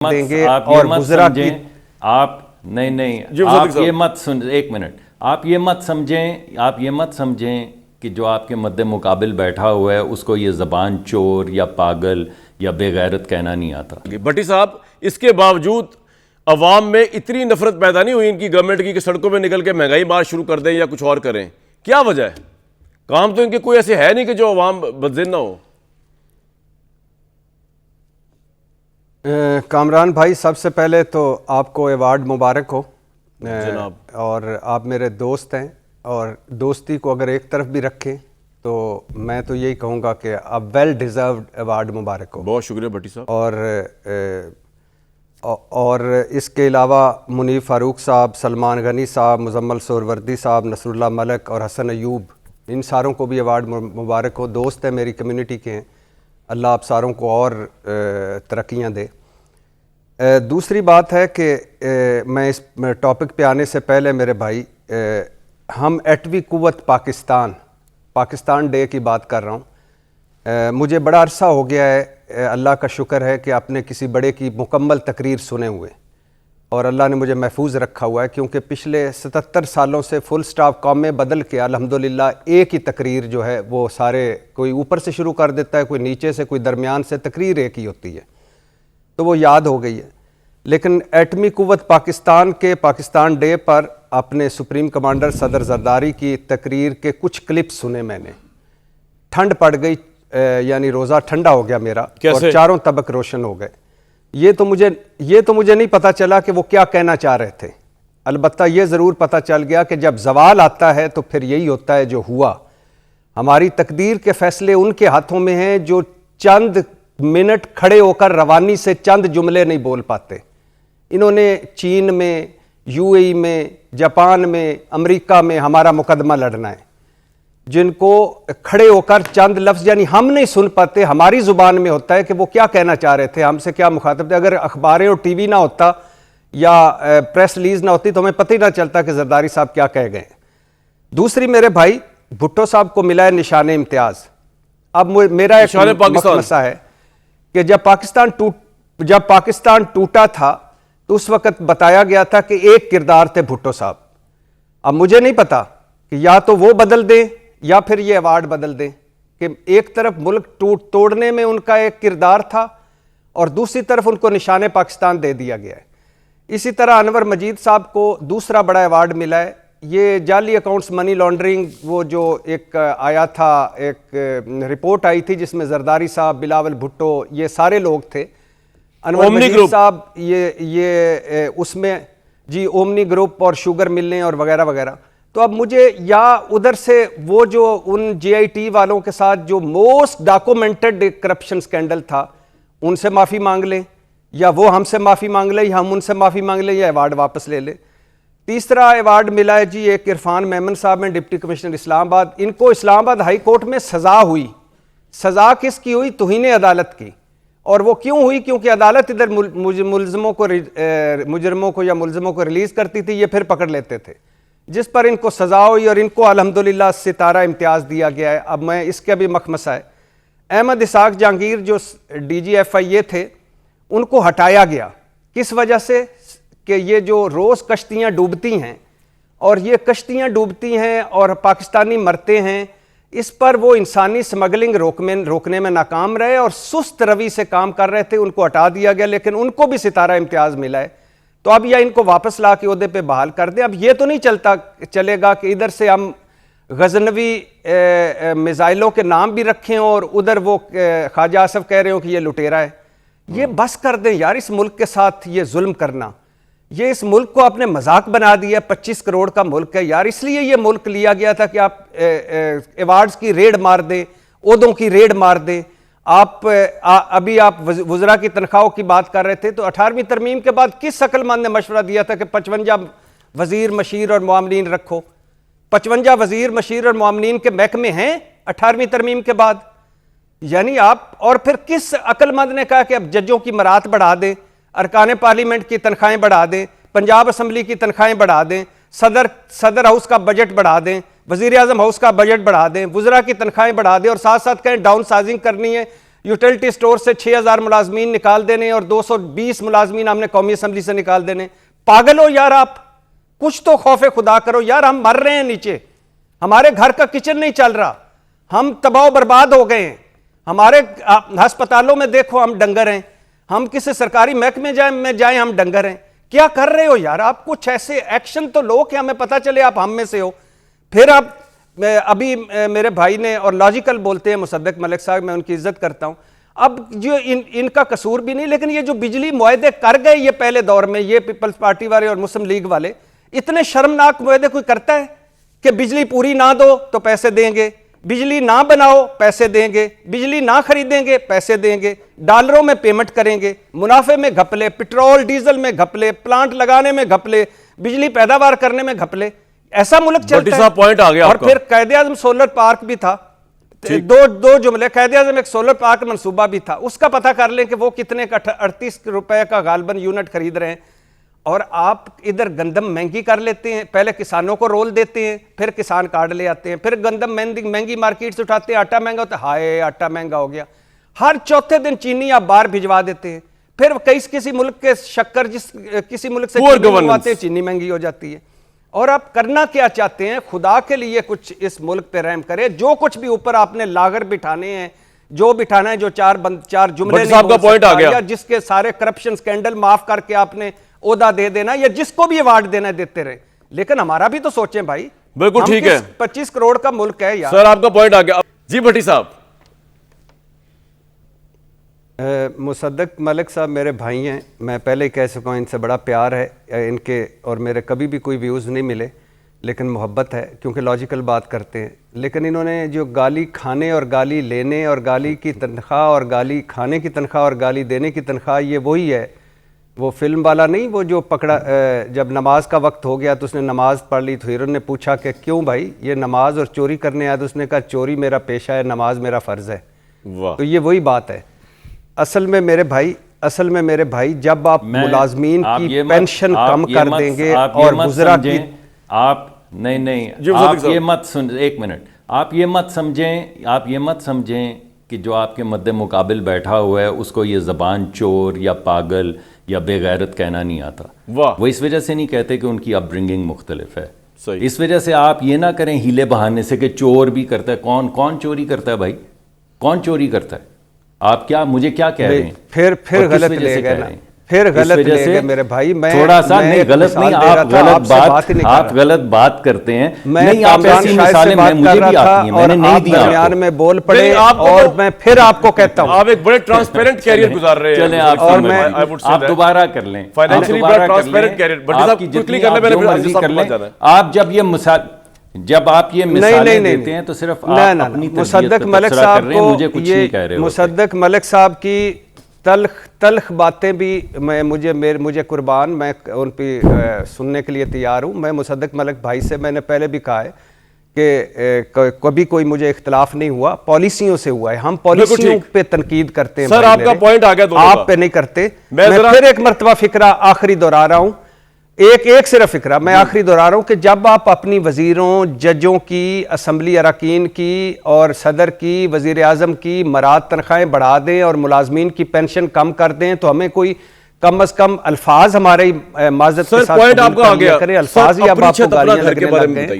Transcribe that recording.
देंगे आप और ये मत गुजरात की समझें, आप नहीं आप ये मत सुन, एक मिनट, आप ये मत समझें कि जो आपके मद्दे मुकाबिल बैठा हुआ है उसको ये ज़बान चोर या पागल या बेगैरत कहना नहीं आता। भट्टी साहब, इसके बावजूद अवाम में इतनी नफरत पैदा नहीं हुई इनकी गवर्नमेंट की कि सड़कों में निकल के महंगाई मार शुरू कर दें या कुछ और करें? क्या वजह है? काम तो इनके कोई ऐसे है नहीं कि जो अवाम बदजिन ना हो। कामरान भाई, सबसे पहले तो आपको अवार्ड मुबारक हो जनाब। और आप मेरे दोस्त हैं, और दोस्ती को अगर एक तरफ भी रखें तो मैं तो यही कहूँगा कि अब वेल डिज़र्व्ड अवार्ड मुबारक हो। बहुत शुक्रिया भट्टी साहब। और इसके अलावा मुनीफ फारूक साहब, सलमान गनी साहब, मुजम्मल सोहरवर्दी साहब, नसरुल्लाह मलिक और हसन अयूब, इन सारों को भी अवार्ड मुबारक हो। दोस्त है, मेरी कम्युनिटी के हैं। अल्लाह आप सारों को और तरक्कियाँ दे। दूसरी बात है कि मैं इस टॉपिक पे आने से पहले मेरे भाई, हम एटवी कुव्वत पाकिस्तान डे की बात कर रहा हूँ। मुझे बड़ा अरसा हो गया है, अल्लाह का शुक्र है कि आपने किसी बड़े की मुकम्मल तकरीर सुने हुए, और अल्लाह ने मुझे महफूज रखा हुआ है, क्योंकि पिछले 77 सालों से फुल स्टॉप कौमें बदल के अल्हम्दुलिल्लाह एक ही तकरीर जो है वो सारे, कोई ऊपर से शुरू कर देता है, कोई नीचे से, कोई दरमियान से, तकरीर एक ही होती है, तो वो याद हो गई है। लेकिन एटमी कुव्वत पाकिस्तान के पाकिस्तान डे पर अपने सुप्रीम कमांडर सदर जरदारी की तकरीर के कुछ क्लिप सुने मैंने। ठंड पड़ गई, यानी रोज़ा ठंडा हो गया मेरा, और चारों तबक रोशन हो गए। ये तो मुझे नहीं पता चला कि वो क्या कहना चाह रहे थे। अलबत्ता ये ज़रूर पता चल गया कि जब ज़वाल आता है तो फिर यही होता है जो हुआ। हमारी तकदीर के फैसले उनके हाथों में हैं जो चंद मिनट खड़े होकर रवानी से चंद जुमले नहीं बोल पाते। इन्होंने चीन में, यूएई में, जापान में, अमेरिका में हमारा मुकदमा लड़ना है। जिनको खड़े होकर चंद लफ्ज़, यानी हम नहीं सुन पाते, हमारी ज़ुबान में होता है कि वो क्या कहना चाह रहे थे, हमसे क्या मुखातब थे। अगर अखबारें और टीवी ना होता या प्रेस रिलीज ना होती तो हमें पता ही ना चलता कि जरदारी साहब क्या कह गए। दूसरी, मेरे भाई भुट्टो साहब को मिला है निशान इम्तियाज़। अब मेरा एक मसला है कि जब पाकिस्तान टूटा था तो उस वक्त बताया गया था कि एक किरदार थे भुट्टो साहब। अब मुझे नहीं पता कि या तो वो बदल दें या फिर ये अवार्ड बदल दें, कि एक तरफ मुल्क तोड़ने में उनका एक किरदार था और दूसरी तरफ उनको निशान पाकिस्तान दे दिया गया है। इसी तरह अनवर मजीद साहब को दूसरा बड़ा अवार्ड मिला है। ये जाली अकाउंट्स, मनी लॉन्ड्रिंग, वो जो एक आया था, एक रिपोर्ट आई थी जिसमें जरदारी साहब, बिलावल भुट्टो, ये सारे लोग थे। अनवर मजीद साहब ये उसमें जी ओमनी ग्रुप और शुगर मिलने और वगैरह वगैरह। तो अब मुझे या उधर से वो जो उन JIT वालों के साथ जो मोस्ट डॉक्यूमेंटेड करप्शन स्कैंडल था उनसे माफ़ी मांग लें, या वो हमसे माफ़ी मांग लें, या हम उनसे माफ़ी मांग लें, या अवार्ड वापस ले लें। तीसरा अवार्ड मिला है जी एक इरफान मेमन साहब में, डिप्टी कमिश्नर इस्लामाबाद। इनको इस्लामाबाद हाई कोर्ट में सज़ा हुई। सज़ा किसकी हुई? तौहीन अदालत की। और वो क्यों हुई? क्योंकि अदालत इधर मुजरिमों को रिलीज़ करती थी, ये फिर पकड़ लेते थे, जिस पर इनको सज़ा हुई और इनको अल्हम्दुलिल्लाह सितारा इम्तियाज़ दिया गया है। अब मैं इसका भी मखमसा है, अहमद इसाक जहांगीर जो DGFIA थे उनको हटाया गया। किस वजह से? कि ये जो रोज़ कश्तियाँ डूबती हैं और ये कश्तियाँ डूबती हैं और पाकिस्तानी मरते हैं, इस पर वो इंसानी स्मगलिंग रोकने में नाकाम रहे और सुस्त रवि से काम कर रहे थे, उनको हटा दिया गया। लेकिन उनको भी सितारा इम्तियाज़ मिला है। तो अब या इनको वापस ला के ओहदे पे बहाल कर दें। अब ये तो नहीं चलेगा कि इधर से हम गजनवी मिसाइलों के नाम भी रखें और उधर वो ख्वाजा आसफ कह रहे हो कि ये लुटेरा है। ये बस कर दें यार, इस मुल्क के साथ ये जुल्म करना। ये इस मुल्क को आपने मजाक बना दिया। 25 करोड़ का मुल्क है यार, इसलिए ये मुल्क लिया गया था कि आप अवार्ड्स की रेड मार दें, ओहदों की रेड मार दें। अभी आप वज़रा की तनख्वाहों की बात कर रहे थे, तो 18वीं तरमीम के बाद किस अक्लमंद ने मशवरा दिया था कि 55 वज़ीर, मशीर और मुआमलीन रखो? 55 वज़ीर, मशीर और मुआमलीन के महकमे हैं 18वीं तरमीम के बाद। यानी आप, और फिर किस अक्लमंद ने कहा कि अब जजों की मरात बढ़ा दें, अरकान पार्लियामेंट की तनख्वाहें बढ़ा दें, पंजाब असम्बली की तनख्वाहें बढ़ा दें, सदर हाउस का बजट बढ़ा दें, वज़ीर आज़म हाउस का बजट बढ़ा दें, वज़रा की तनख्वाहें बढ़ा दें, और साथ साथ कहें डाउन साइजिंग करनी है, यूटिलिटी स्टोर से 6000 मुलाजमीन निकाल देने और 220 मुलाजमीन हमने कौमी असम्बली से निकाल देने। पागल हो यार आप, कुछ तो खौफे खुदा करो यार। हम मर रहे हैं नीचे, हमारे घर का किचन नहीं चल रहा, हम तबाह बर्बाद हो गए हैं। हमारे अस्पतालों में देखो हम डंगर हैं, हम किसी सरकारी महकमे में जाएं हम डंगर हैं। क्या कर रहे हो यार आप? कुछ ऐसे एक्शन तो लो कि हमें पता चले आप हम में से हो। फिर आप अभी मेरे भाई ने, और लॉजिकल बोलते हैं मुसद्दक मलिक साहब, मैं उनकी इज्जत करता हूं। अब जो इनका कसूर भी नहीं, लेकिन ये जो बिजली मुआहदे कर गए ये पहले दौर में, ये पीपल्स पार्टी वाले और मुस्लिम लीग वाले, इतने शर्मनाक मुआहदे कोई करता है कि बिजली पूरी ना दो तो पैसे देंगे, बिजली ना बनाओ पैसे देंगे, बिजली ना खरीदेंगे पैसे देंगे, डॉलरों में पेमेंट करेंगे, मुनाफे में घपले, पेट्रोल डीजल में घपले, प्लांट लगाने में घपले, बिजली पैदावार करने में घपले। ऐसा मुल्क चलता है। पॉइंट आ गया और आपका। फिर कायदे-ए-आज़म सोलर पार्क भी था, दो जुमले, कायदे-ए-आज़म एक सोलर पार्क मंसूबा भी था, उसका पता कर लें कि वो कितने का 38 रुपए का गालबन यूनिट खरीद रहे हैं। और आप इधर गंदम महंगी कर लेते हैं, पहले किसानों को रोल देते हैं, फिर किसान कार्ड ले आते हैं, फिर गंदम महंगी मार्केट से उठाते हैं, आटा महंगा होता है, हाय आटा महंगा हो गया। हर चौथे दिन चीनी आप बाहर भिजवा देते हैं, फिर किसी मुल्क के शक्कर किसी मुल्क से मंगवाते हैं, चीनी महंगी हो जाती है। और आप करना क्या चाहते हैं? खुदा के लिए कुछ इस मुल्क पे रहम करें। जो कुछ भी ऊपर आपने लागर बिठाने हैं, जो बिठाना है, जो चार जुमले नहीं बोल पॉइंट आ गया, या जिसके सारे करप्शन स्कैंडल माफ करके आपने ओहदा दे देना, या जिसको भी अवार्ड देना देते रहे, लेकिन हमारा भी तो सोचें भाई। बिल्कुल ठीक है, 25 करोड़ का मुल्क है यार। सर आपका पॉइंट आ गया। जी भट्टी साहब। मुसद्दक मलिक साहब मेरे भाई हैं, मैं पहले ही कह सकूँ इनसे बड़ा प्यार है इनके, और मेरे कभी भी कोई व्यूज़ नहीं मिले, लेकिन मोहब्बत है क्योंकि लॉजिकल बात करते हैं। लेकिन इन्होंने जो गाली खाने और गाली लेने और गाली की तनख्वाह और गाली खाने की तनख्वाह और गाली देने की तनख्वाह, ये वही है वो फिल्म वाला नहीं, वो जो पकड़ा जब नमाज का वक्त हो गया तो उसने नमाज पढ़ ली, तो हीरो ने पूछा कि क्यों भाई ये नमाज और चोरी करने आया? तो उसने कहा चोरी मेरा पेशा है, नमाज मेरा फ़र्ज़ है। वाह। तो ये वही बात है। असल में मेरे भाई जब आप मुलाजमीन की पेंशन कम कर देंगे और गुजरा की, आप नहीं आप ये मत सुन, एक मिनट, आप ये मत समझें कि जो आपके मद्दे मुकाबिल बैठा हुआ है उसको ये ज़बान चोर या पागल या बेगैरत कहना नहीं आता। वो इस वजह से नहीं कहते कि उनकी अपब्रिंगिंग मुख्तलिफ है। सही। इस वजह से आप ये ना करें हीले बहाने से कि चोर भी करता है। कौन चोरी करता है भाई? कौन चोरी करता है? आप क्या मुझे क्या कह रहे हैं? फिर गलत ले गए ना, फिर गलत ले गए मेरे भाई। मैं थोड़ा सा नहीं, गलत नहीं, आप गलत बात करते हैं। नहीं, आप ऐसी मिसालें मुझे भी आती हैं, मैंने नहीं दी दरमियान में बोल पड़े और मैं फिर आपको कहता हूं आप एक बड़े ट्रांसपेरेंट कैरियर गुजार रहे हैं। चलें आप दोबारा कर लें, फाइनेंशियली बड़ा ट्रांसपेरेंट कैरियर, बट साहब क्विकली करना मैंने मर्जी कर लें। आप जब आप ये मिसालें देते हैं तो सिर्फ आप अपनी मुसद्दक मलिक साहब को, मुझे कुछ नहीं कह रहे हो। मुसद्दक मलिक साहब की तल्ख बातें भी मुझे कुर्बान, मैं उन पे सुनने के लिए तैयार हूँ। मैं मुसद्दक मलिक भाई से मैंने पहले भी कहा है कि कभी कोई मुझे इख्तलाफ नहीं हुआ, पॉलिसियों से हुआ है। हम पॉलिसियों पे तनकीद करते हैं। सर आपका पॉइंट आ गया, आप पे नहीं करते। मैं फिर एक मरतबा फिक्रा आखिरी दोहरा रहा हूँ, एक सिर्फ फिक्रा मैं आखिरी दोहरा रहा हूं कि जब आप अपनी वजीरों, जजों की, असम्बली अरकान की और सदर की, वजीर आज़म की मराद तनख्वाहें बढ़ा दें और मुलाजमीन की पेंशन कम कर दें, तो हमें कोई कम अज कम अल्फाज हमारे माजरत के साथ पॉइंट आपका आ गया, अल्फाज ही अब आपको गालियां लगने लग गए।